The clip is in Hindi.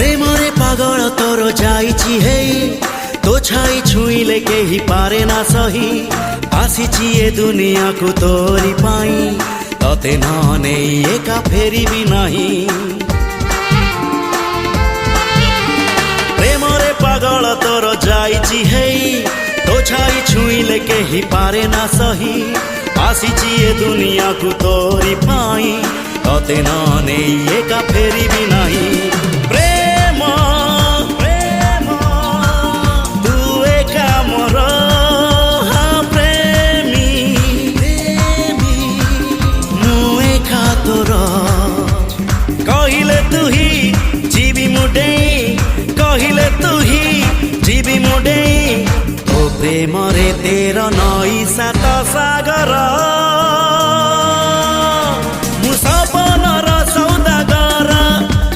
प्रेमरे पागल तोर जाइछि हे तो छाई छुईले केही पारे ना सही आसीछि ए दुनिया को तोरी पाई तते नने एका फेरी भी नहीं प्रेमरे पागल तोर जाइछि हे तो छाई छुईले केही पारे ना सही आसीछि ए दुनिया को तोरी पाई तते नने एका फेरी भी नहीं प्रेम प्रेम तू एका मोर हाँ प्रेमी प्रेमी मु एका तोर कहिले तू ही जीवी मुडे कहिले तू ही जीवी मुडे तो प्रेम रे तेर नई सात सागर